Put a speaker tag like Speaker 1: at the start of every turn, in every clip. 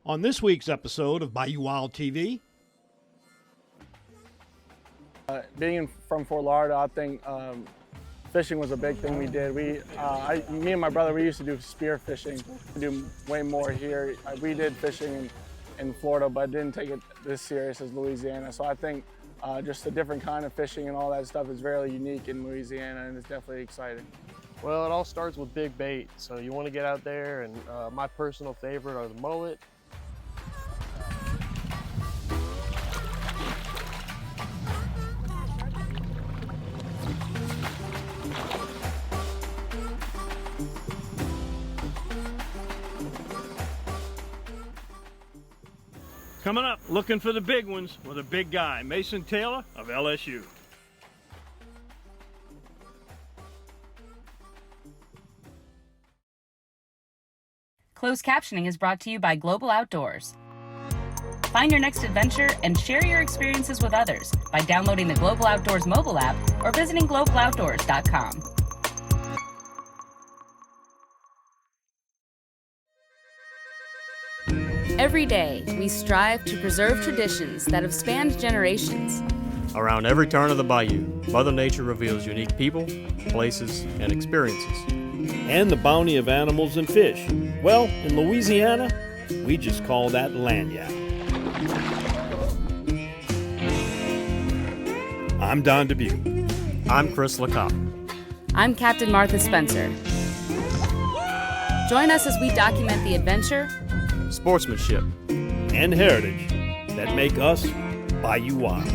Speaker 1: On this week's episode of Bayou Wild TV,
Speaker 2: being from Fort Lauderdale, I think fishing was a big thing we did. Me and my brother, we used to do spear fishing. We do way more here. We did fishing in Florida, but didn't take it this serious as Louisiana. So I think just a different kind of fishing and all that stuff is very unique in Louisiana, and it's definitely exciting.
Speaker 3: Well, it all starts with big bait. So you want to get out there, and my personal favorite are the mullet.
Speaker 1: coming up, looking for the big ones with a big guy, Mason Taylor of LSU.
Speaker 4: Closed captioning is brought to you by Global Outdoors. Find your next adventure and share your experiences with others by downloading the Global Outdoors mobile app or visiting globaloutdoors.com.
Speaker 5: Every day, we strive to preserve traditions that have spanned generations.
Speaker 6: Around every turn of the bayou, Mother Nature reveals unique people, places, and experiences.
Speaker 7: And the bounty of animals and fish. Well, in Louisiana, we just call that lagniappe. I'm Don Dubuque.
Speaker 6: I'm Chris LeCoq.
Speaker 5: I'm Captain Martha Spencer. Join us as we document the adventure,
Speaker 6: Sportsmanship,
Speaker 7: and heritage that make us Bayou Wild.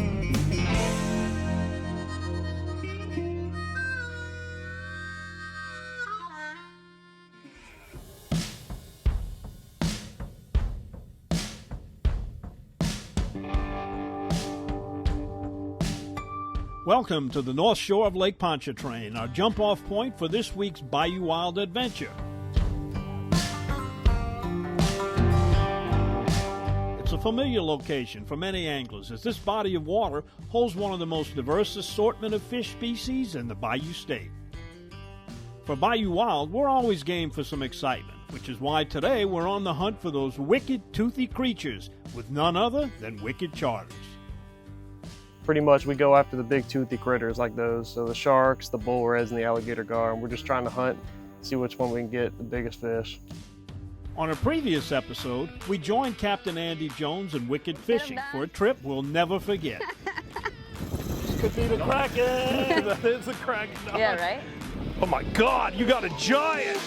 Speaker 1: Welcome to the North Shore of Lake Ponchartrain, our jump-off point for this week's Bayou Wild adventure. It's a familiar location for many anglers, as this body of water holds one of the most diverse assortment of fish species in the Bayou State. For Bayou Wild, we're always game for some excitement, which is why today we're on the hunt for those wicked, toothy creatures with none other than wicked charters.
Speaker 3: Pretty much we go after the big toothy critters like those. So the sharks, the bull reds, and the alligator gar. And we're just trying to hunt, see which one we can get the biggest fish.
Speaker 1: On a previous episode, we joined Captain Andy Jones and Wicked Fishing for a trip we'll never forget.
Speaker 7: This could be the Kraken. That is the Kraken.
Speaker 4: Yeah, right?
Speaker 7: Oh my God, you got a giant.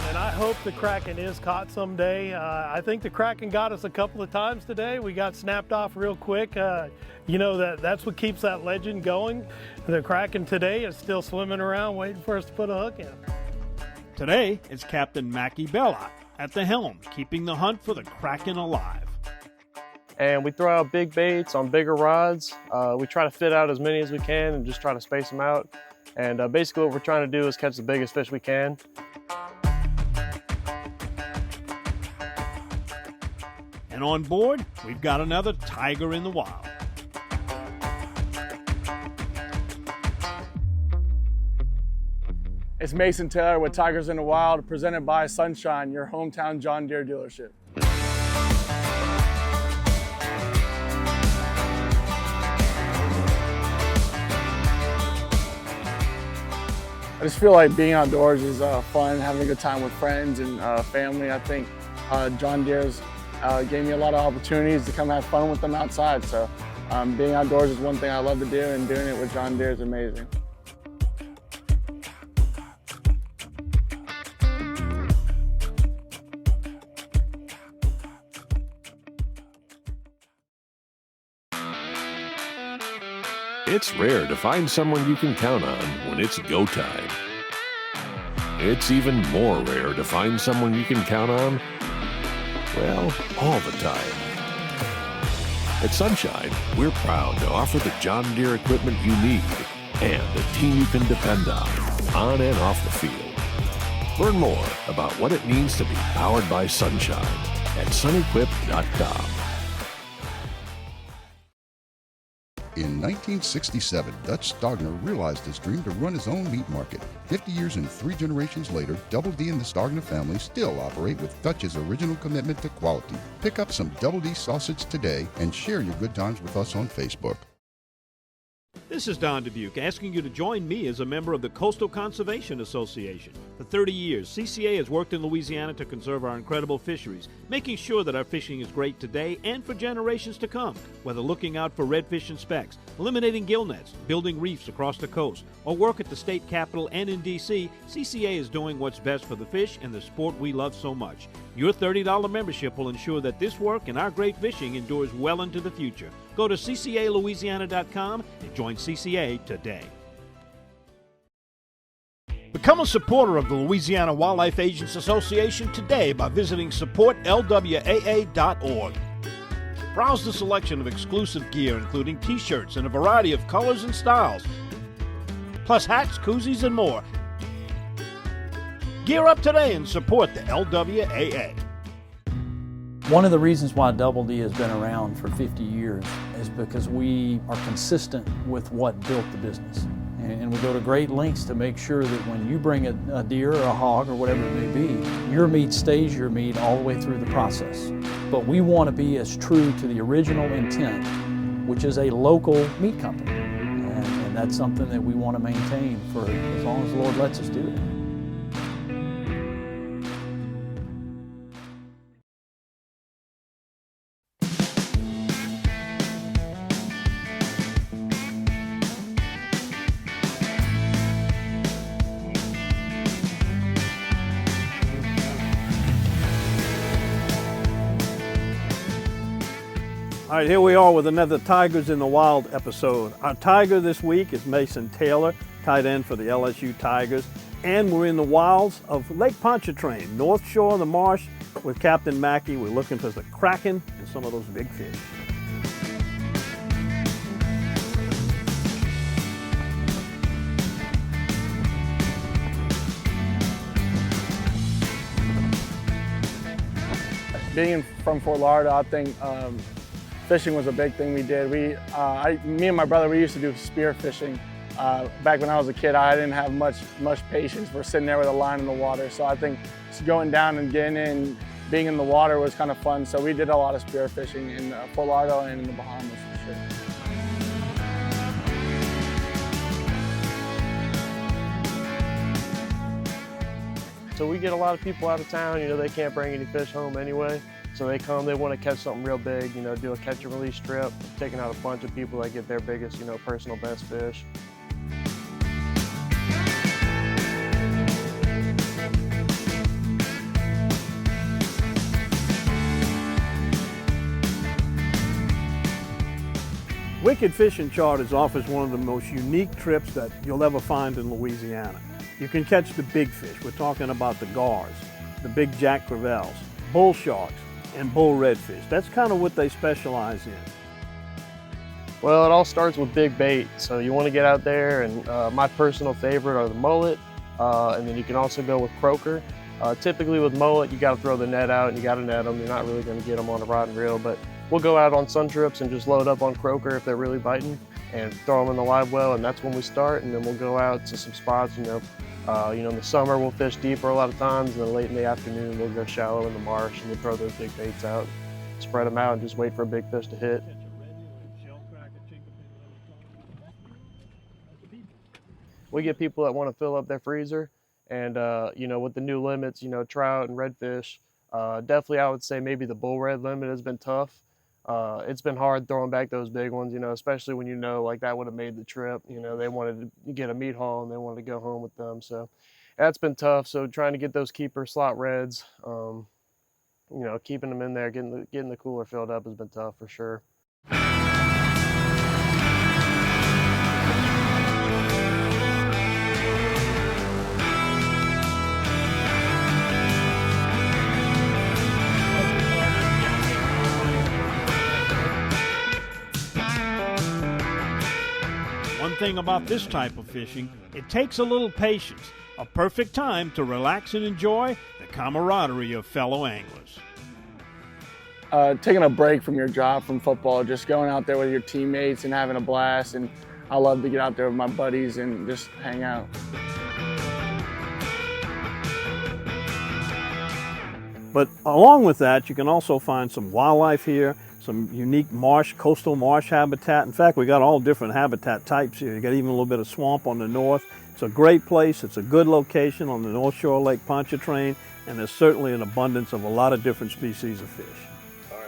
Speaker 8: And I hope the Kraken is caught someday. I think the Kraken got us a couple of times today. We got snapped off real quick. You know, that's what keeps that legend going. The Kraken today is still swimming around waiting for us to put a hook in.
Speaker 1: Today, it's Captain Mackie Bellot at the helm, keeping the hunt for the Kraken alive.
Speaker 3: And we throw out big baits on bigger rods. We try to fit out as many as we can and just try to space them out. And basically what we're trying to do is catch the biggest fish we can.
Speaker 1: And on board, we've got another tiger in the wild.
Speaker 2: It's Mason Taylor with Tigers in the Wild, presented by Sunshine, your hometown John Deere dealership. I just feel like being outdoors is fun, having a good time with friends and family. I think John Deere's gave me a lot of opportunities to come have fun with them outside. So being outdoors is one thing I love to do, and doing it with John Deere is amazing.
Speaker 9: It's rare to find someone you can count on when it's go time. It's even more rare to find someone you can count on, well, all the time. At Sunshine, we're proud to offer the John Deere equipment you need and a team you can depend on and off the field. Learn more about what it means to be powered by Sunshine at sunequip.com.
Speaker 10: In 1967, Dutch Stogner realized his dream to run his own meat market. 50 years and 3 generations later, Double D and the Stogner family still operate with Dutch's original commitment to quality. Pick up some Double D sausage today and share your good times with us on Facebook.
Speaker 7: This is Don Dubuque asking you to join me as a member of the Coastal Conservation Association. For 30 years, CCA has worked in Louisiana to conserve our incredible fisheries, making sure that our fishing is great today and for generations to come. Whether looking out for redfish and specks, eliminating gill nets, building reefs across the coast, or work at the state capitol and in D.C., CCA is doing what's best for the fish and the sport we love so much. Your $30 membership will ensure that this work and our great fishing endures well into the future. Go to ccalouisiana.com and join CCA today. Become a supporter of the Louisiana Wildlife Agents Association today by visiting supportlwaa.org. Browse the selection of exclusive gear, including t-shirts in a variety of colors and styles, plus hats, koozies, and more. Gear up today and support the LWAA.
Speaker 11: One of the reasons why Double D has been around for 50 years is because we are consistent with what built the business. And we go to great lengths to make sure that when you bring a deer or a hog or whatever it may be, your meat stays your meat all the way through the process. But we want to be as true to the original intent, which is a local meat company. And that's something that we want to maintain for as long as the Lord lets us do it.
Speaker 1: All right, here we are with another Tigers in the Wild episode. Our Tiger this week is Mason Taylor, tight end for the LSU Tigers. And we're in the wilds of Lake Ponchartrain, north shore of the marsh with Captain Mackey. We're looking for the Kraken and some of those big fish.
Speaker 2: Being from Fort Lauderdale, I think fishing was a big thing we did. Me and my brother, we used to do spear fishing. Back when I was a kid, I didn't have much patience for sitting there with a line in the water. So I think just going down and getting in, being in the water was kind of fun. So we did a lot of spear fishing in Fort Lauderdale and in the Bahamas for sure.
Speaker 3: So we get a lot of people out of town, they can't bring any fish home anyway. So they come, they want to catch something real big, do a catch and release trip, taking out a bunch of people that get their biggest, personal best fish.
Speaker 1: Wicked Fishing Charters offers one of the most unique trips that you'll ever find in Louisiana. You can catch the big fish. We're talking about the gars, the big jack crevalles, bull sharks, and bull redfish. That's kind of what they specialize in.
Speaker 3: Well, it all starts with big bait. So you want to get out there, and my personal favorite are the mullet, and then you can also go with croaker. Typically with mullet, you got to throw the net out and you got to net them. You're not really going to get them on a rod and reel, but we'll go out on sun trips and just load up on croaker if they're really biting and throw them in the live well, and that's when we start. And then we'll go out to some spots, in the summer we'll fish deeper a lot of times, and then late in the afternoon we'll go shallow in the marsh and we'll throw those big baits out, spread them out, and just wait for a big fish to hit. We get people that want to fill up their freezer, and with the new limits, trout and redfish, definitely I would say maybe the bull red limit has been tough. It's been hard throwing back those big ones, especially when like that would have made the trip. They wanted to get a meat haul and they wanted to go home with them. So that's been tough. So trying to get those keeper slot reds, keeping them in there, getting the cooler filled up has been tough for sure.
Speaker 1: One thing about this type of fishing, it takes a little patience, a perfect time to relax and enjoy the camaraderie of fellow anglers.
Speaker 2: taking a break from your job, from football, just going out there with your teammates and having a blast. And I love to get out there with my buddies and just hang out.
Speaker 1: But along with that, you can also find some wildlife here, some unique marsh, coastal marsh habitat. In fact, we got all different habitat types here. You got even a little bit of swamp on the north. It's a great place. It's a good location on the north shore of Lake Ponchartrain, and there's certainly an abundance of a lot of different species of fish.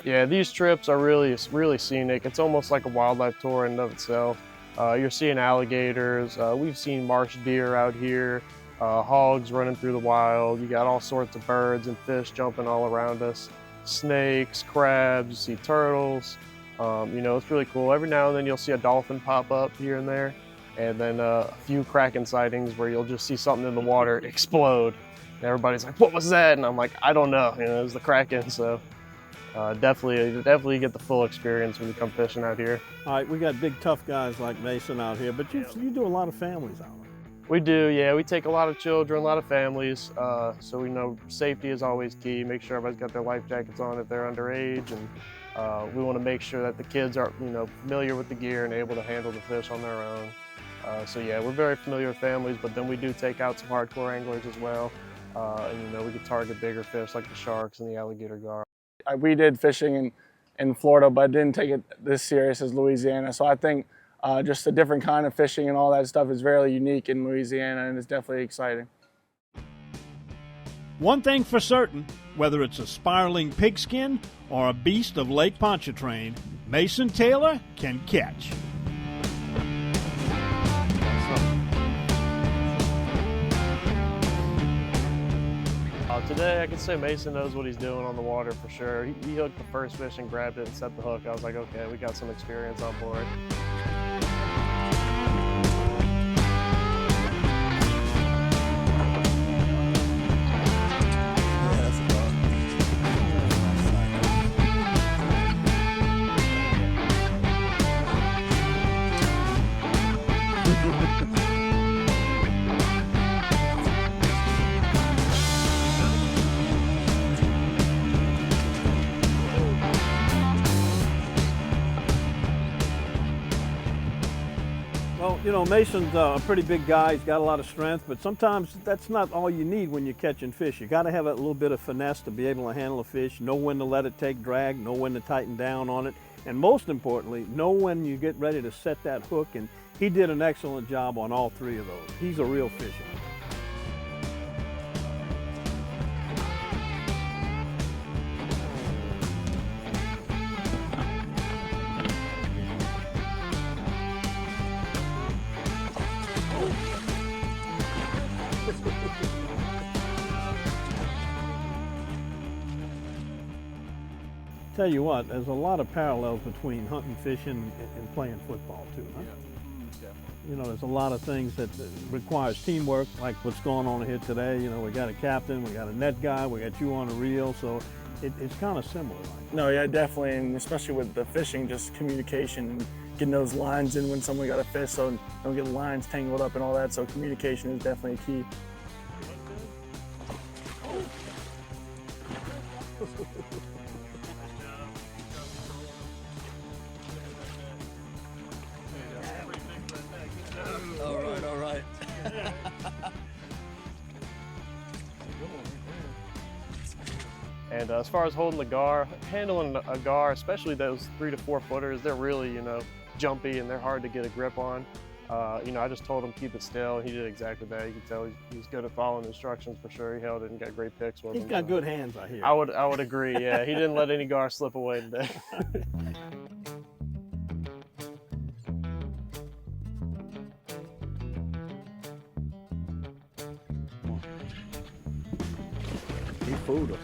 Speaker 3: Yeah, these trips are really scenic. It's almost like a wildlife tour in and of itself. You're seeing alligators. We've seen marsh deer out here. Hogs running through the wild. You got all sorts of birds and fish jumping all around us. Snakes, crabs, you see turtles. You know, it's really cool. Every now and then you'll see a dolphin pop up here and there, and then a few Kraken sightings where you'll just see something in the water explode. And everybody's like, what was that? And I'm like, I don't know. You know, it was the Kraken. So definitely get the full experience when you come fishing out here.
Speaker 1: All right, we got big tough guys like Mason out here, but you do a lot of families out there.
Speaker 3: We do, yeah. We take a lot of children, a lot of families. So we know safety is always key. Make sure everybody's got their life jackets on if they're underage, and we want to make sure that the kids are, you know, familiar with the gear and able to handle the fish on their own. So yeah, we're very familiar with families, but then we do take out some hardcore anglers as well. And you know, we can target bigger fish like the sharks and the alligator gar.
Speaker 2: We did fishing in Florida, but didn't take it this serious as Louisiana. So I think just a different kind of fishing and all that stuff is very unique in Louisiana, and it's definitely exciting.
Speaker 1: One thing for certain, whether it's a spiraling pigskin or a beast of Lake Pontchartrain, Mason Taylor can catch.
Speaker 3: Today I can say Mason knows what he's doing on the water for sure. He hooked the first fish and grabbed it and set the hook. I was like, okay, we got some experience on board.
Speaker 1: Well, you know, Mason's a pretty big guy. He's got a lot of strength, but sometimes that's not all you need when you're catching fish. You got to have a little bit of finesse to be able to handle a fish, know when to let it take drag, know when to tighten down on it, and most importantly, know when you get ready to set that hook, and he did an excellent job on all three of those. He's a real fisherman. Tell you what, there's a lot of parallels between hunting, fishing, and playing football too, huh? You know, there's a lot of things that requires teamwork, like what's going on here today. You know, we got a captain, we got a net guy, we got you on a reel, so it's kind of similar.
Speaker 2: No, yeah, definitely, and especially with the fishing, just communication and getting those lines in when someone got a fish, so don't get lines tangled up and all that. So communication is definitely key.
Speaker 12: All right.
Speaker 3: And as far as holding the gar, handling a gar, especially those 3 to 4 footers, they're really, you know, jumpy and they're hard to get a grip on. You know, I just told him keep it still. He did exactly that. You can tell he's good at following instructions for sure. He held it and got great picks with him.
Speaker 1: He's got good hands, I hear.
Speaker 3: I would agree. Yeah, he didn't let any gar slip away today.
Speaker 1: He fooled us.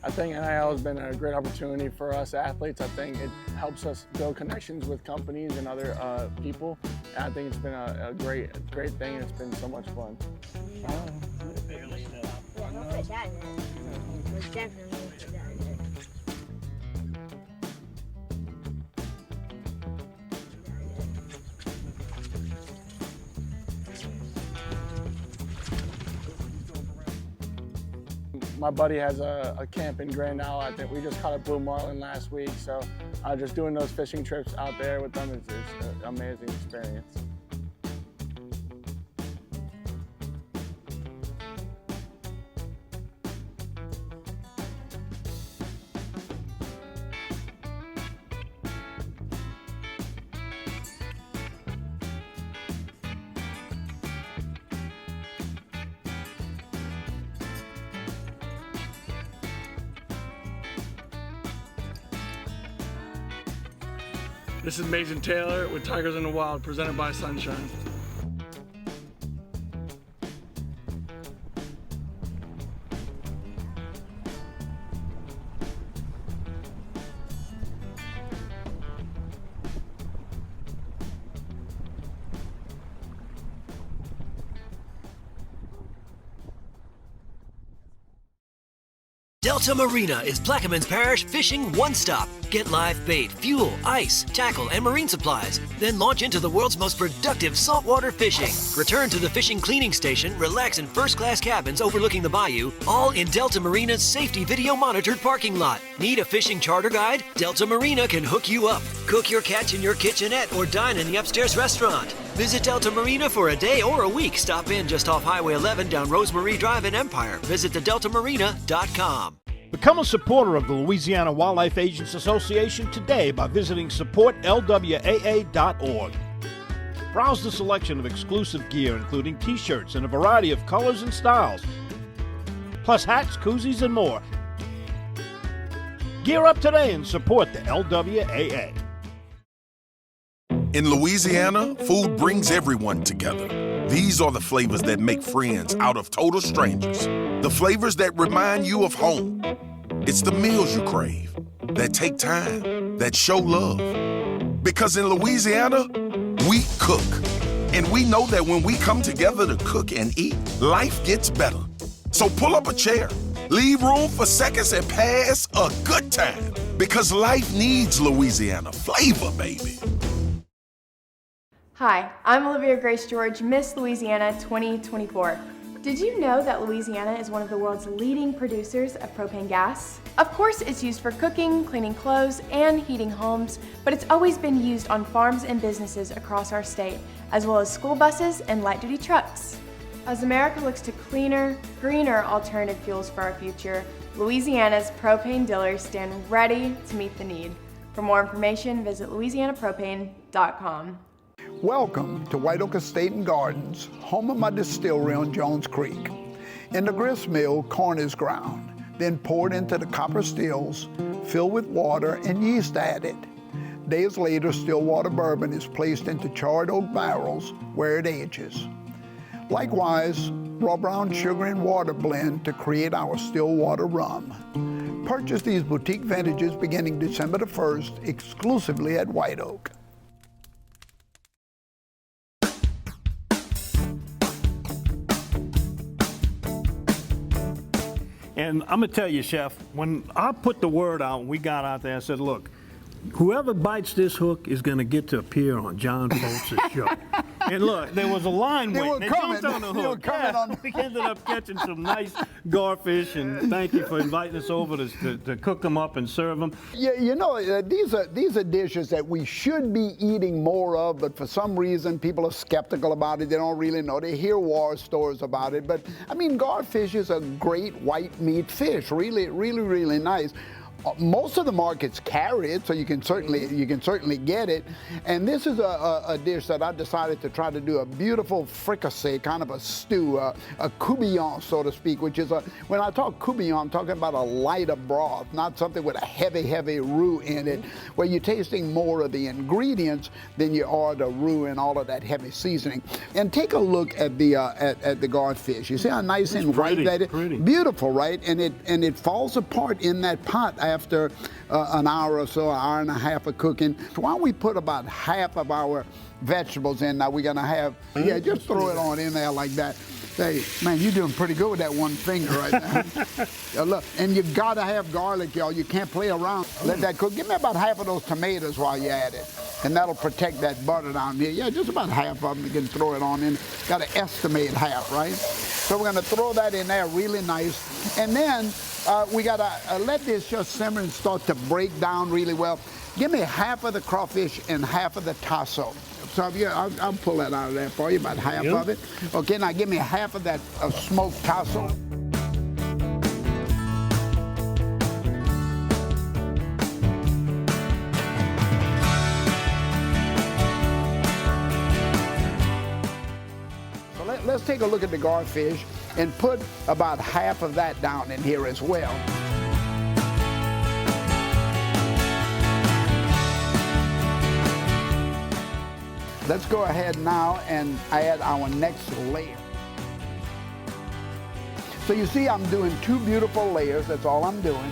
Speaker 2: I think NIL has been a great opportunity for us athletes. I think it helps us build connections with companies and other people. And I think it's been a great thing, and it's been so much fun.
Speaker 12: definitely very good.
Speaker 2: My buddy has a camp in Grand Isle. I think we just caught a blue marlin last week, so just doing those fishing trips out there with them is an amazing experience. This is Mason Taylor with Tigers in the Wild, presented by Sunshine.
Speaker 13: Delta Marina is Plaquemines Parish fishing one-stop. Get live bait, fuel, ice, tackle, and marine supplies. Then launch into the world's most productive saltwater fishing. Return to the fishing cleaning station, relax in first-class cabins overlooking the bayou, all in Delta Marina's safety video-monitored parking lot. Need a fishing charter guide? Delta Marina can hook you up. Cook your catch in your kitchenette or dine in the upstairs restaurant. Visit Delta Marina for a day or a week. Stop in just off Highway 11 down Rosemary Drive in Empire. Visit thedeltamarina.com.
Speaker 1: Become a supporter of the Louisiana Wildlife Agents Association today by visiting supportlwaa.org. Browse the selection of exclusive gear, including t-shirts in a variety of colors and styles, plus hats, koozies, and more. Gear up today and support the LWAA.
Speaker 14: In Louisiana, food brings everyone together. These are the flavors that make friends out of total strangers. The flavors that remind you of home. It's the meals you crave, that take time, that show love. Because in Louisiana, we cook. And we know that when we come together to cook and eat, life gets better. So pull up a chair, leave room for seconds, and pass a good time. Because life needs Louisiana flavor, baby.
Speaker 15: Hi, I'm Olivia Grace George, Miss Louisiana 2024. Did you know that Louisiana is one of the world's leading producers of propane gas? Of course, it's used for cooking, cleaning clothes, and heating homes, but it's always been used on farms and businesses across our state, as well as school buses and light-duty trucks. As America looks to cleaner, greener alternative fuels for our future, Louisiana's propane dealers stand ready to meet the need. For more information, visit louisianapropane.com.
Speaker 16: Welcome to White Oak Estate and Gardens, home of my distillery on Jones Creek. In the grist mill, corn is ground, then poured into the copper stills, filled with water and yeast added. Days later, still water bourbon is placed into charred oak barrels where it ages. Likewise, raw brown sugar and water blend to create our still water rum. Purchase these boutique vintages beginning December the 1st, exclusively at White Oak.
Speaker 1: And I'm going to tell you, Chef, when I put the word out, we got out there and said, look, whoever bites this hook is going to get to appear on John Folse's show. And look, there was a line waiting. They jumped on the hook. We ended up catching some nice garfish, and thank you for inviting us over to cook them up and serve them.
Speaker 16: Yeah, you know, these are dishes that we should be eating more of, but for some reason people are skeptical about it. They don't really know. They hear war stories about it, but I mean, garfish is a great white meat fish. Really nice. Most of the markets carry it, so you can certainly get it. And this is a dish that I decided to try to do a beautiful fricassee, kind of a stew, a coubillon, so to speak, which is when I talk coubillon, I'm talking about a lighter broth, not something with a heavy roux in it, where you're tasting more of the ingredients than you are the roux and all of that heavy seasoning. And take a look at the garfish. You see how nice and white that is? Beautiful, right? And it falls apart in that pot after an hour or so, an hour and a half of cooking. So why don't we put about half of our vegetables in? Now we're gonna have, just throw it on in there like that. Hey, man, you're doing pretty good with that one finger right now. Look, and you gotta have garlic, y'all. You can't play around. Let that cook. Give me about half of those tomatoes while you're at it. And that'll protect that butter down here. Yeah, just about half of them. You can throw it on in. Gotta estimate half, right? So we're gonna throw that in there really nice. And then we gotta let this just simmer and start to break down really well. Give me half of the crawfish and half of the tasso. So yeah, I'll pull that out of there for you, about half of it. Okay, now give me half of that smoked tasso. So let's take a look at the garfish and put about half of that down in here as well. Let's go ahead now and add our next layer. So you see I'm doing two beautiful layers, that's all I'm doing.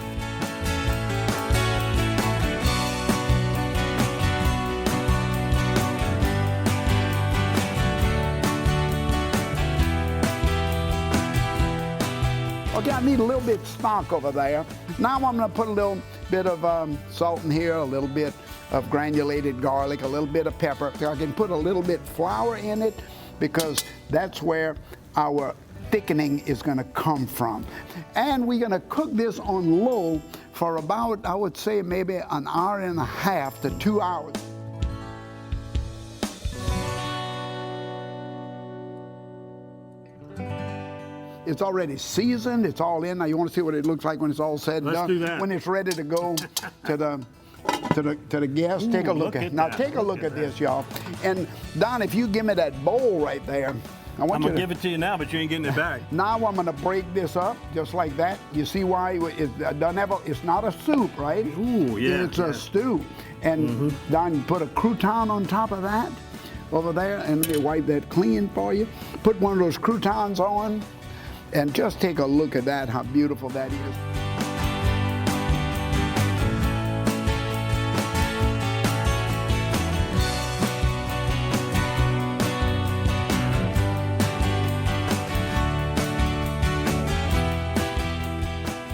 Speaker 16: Okay, I need a little bit of stock over there. Now I'm gonna put a little bit of salt in here, a little bit of granulated garlic, a little bit of pepper. So I can put a little bit flour in it because that's where our thickening is gonna come from. And we're gonna cook this on low for about, I would say, maybe an hour and a half to 2 hours. It's already seasoned, it's all in. Now you want to see what it looks like when it's all said and done?
Speaker 1: Let's do that.
Speaker 16: When it's ready to go to the guests. Take a look at now. Take a look at this, y'all. And Don, if you give me that bowl right there,
Speaker 1: I'm gonna give it to you now, but you ain't getting it back.
Speaker 16: Now I'm gonna break this up just like that. You see why it doesn't have it's not a soup, right?
Speaker 1: Ooh, yeah.
Speaker 16: It's a stew. And Don, you put a crouton on top of that over there, and let me wipe that clean for you. Put one of those croutons on. And just take a look at that, how beautiful that is.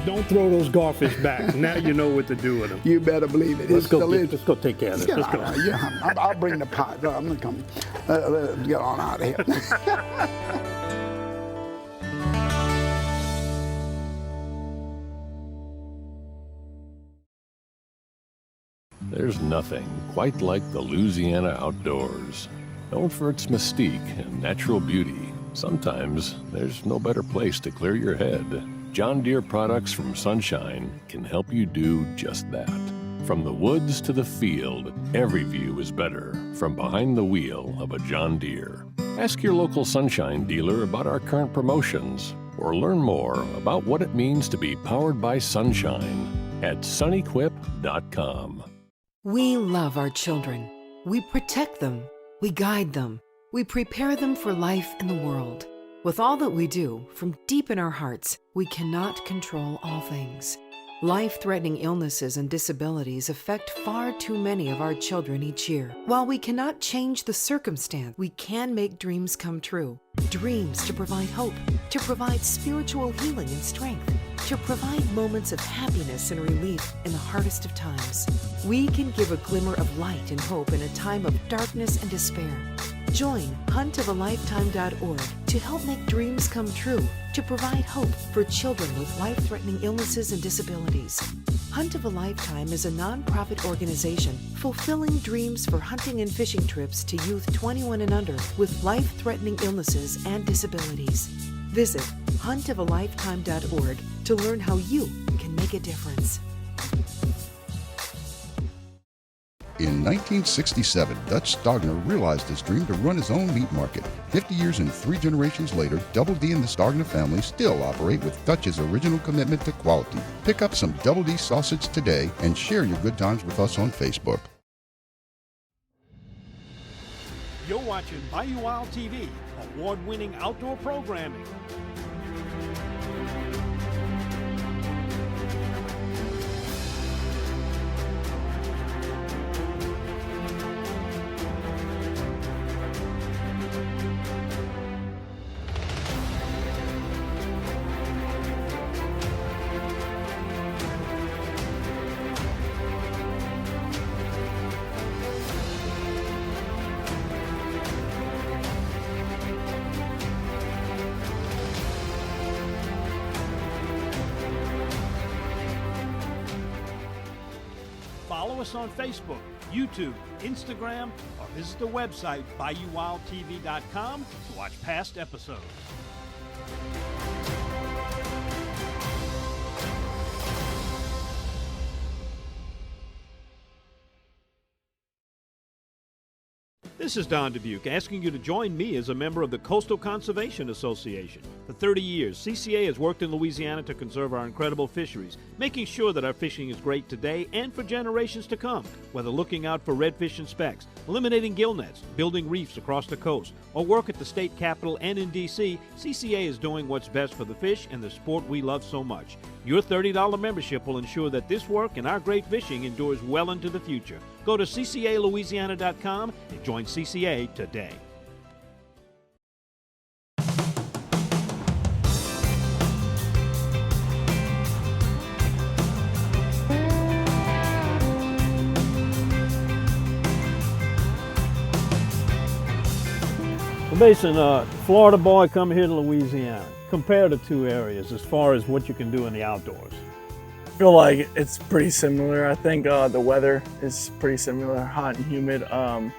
Speaker 1: Don't throw those garfish back. Now you know what to do with them.
Speaker 16: You better believe it.
Speaker 1: Let's
Speaker 16: It's
Speaker 1: go.
Speaker 16: delicious.
Speaker 1: Let's go take care of this. Let's go.
Speaker 16: Yeah, I'll bring the pot. I'm gonna come. Let's get on out of here.
Speaker 9: There's nothing quite like the Louisiana outdoors. Known for its mystique and natural beauty, sometimes there's no better place to clear your head. John Deere products from Sunshine can help you do just that. From the woods to the field, every view is better from behind the wheel of a John Deere. Ask your local Sunshine dealer about our current promotions or learn more about what it means to be powered by Sunshine at sunequip.com.
Speaker 17: We love our children. We protect them. We guide them. We prepare them for life in the world. With all that we do, from deep in our hearts, we cannot control all things. Life-threatening illnesses and disabilities affect far too many of our children each year. While we cannot change the circumstance, we can make dreams come true. Dreams to provide hope, to provide spiritual healing and strength, to provide moments of happiness and relief in the hardest of times. We can give a glimmer of light and hope in a time of darkness and despair. Join huntofalifetime.org to help make dreams come true, to provide hope for children with life-threatening illnesses and disabilities. Hunt of a Lifetime is a nonprofit organization fulfilling dreams for hunting and fishing trips to youth 21 and under with life-threatening illnesses and disabilities. Visit huntofalifetime.org to learn how you can make a difference.
Speaker 10: In 1967, Dutch Stogner realized his dream to run his own meat market. 50 years and 3 generations later, Double D and the Stogner family still operate with Dutch's original commitment to quality. Pick up some Double D sausage today and share your good times with us on Facebook.
Speaker 1: You're watching Bayou Wild TV, award-winning outdoor programming. us on Facebook, YouTube, Instagram, or visit the website BayouWildTV.com to watch past episodes.
Speaker 7: This is Don Dubuque asking you to join me as a member of the Coastal Conservation Association. For 30 years, CCA has worked in Louisiana to conserve our incredible fisheries, making sure that our fishing is great today and for generations to come. Whether looking out for redfish and specks, eliminating gill nets, building reefs across the coast, or work at the state capitol and in D.C., CCA is doing what's best for the fish and the sport we love so much. Your $30 membership will ensure that this work and our great fishing endures well into the future. Go to ccalouisiana.com and join CCA today.
Speaker 1: So Mason, Florida boy come here to Louisiana. Compare the two areas as far as what you can do in the outdoors.
Speaker 2: I feel like it's pretty similar. I think the weather is pretty similar, hot and humid. And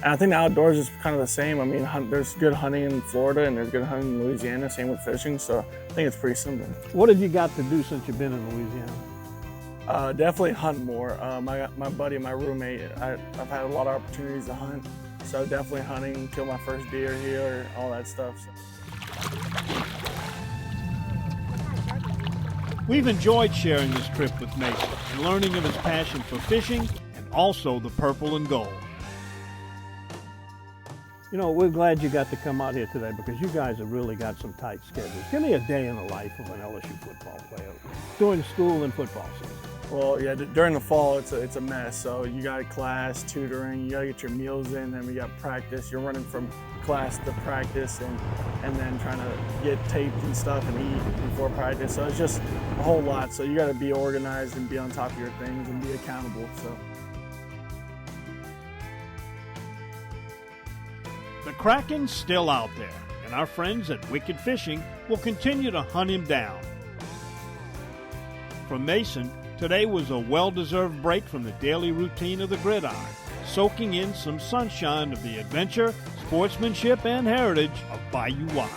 Speaker 2: I think the outdoors is kind of the same. I mean, there's good hunting in Florida and there's good hunting in Louisiana, same with fishing, so I think it's pretty similar.
Speaker 1: What have you got to do since you've been in Louisiana?
Speaker 2: Definitely hunt more. My buddy, my roommate, I've had a lot of opportunities to hunt, so definitely hunting, kill my first deer here, all that stuff. So.
Speaker 1: We've enjoyed sharing this trip with Mason and learning of his passion for fishing and also the purple and gold. You know, we're glad you got to come out here today because you guys have really got some tight schedules. Give me a day in the life of an LSU football player during school and football season.
Speaker 2: Well, yeah, during the fall, it's a mess. So you got class, tutoring, you got to get your meals in, then we got practice. You're running from class to practice and then trying to get tapes and stuff and eat before practice. So it's just a whole lot. So you got to be organized and be on top of your things and be accountable. So.
Speaker 1: The Kraken's still out there, and our friends at Wicked Fishing will continue to hunt him down. From Mason, today was a well-deserved break from the daily routine of the gridiron, soaking in some sunshine of the adventure, sportsmanship, and heritage of Bayou Wild.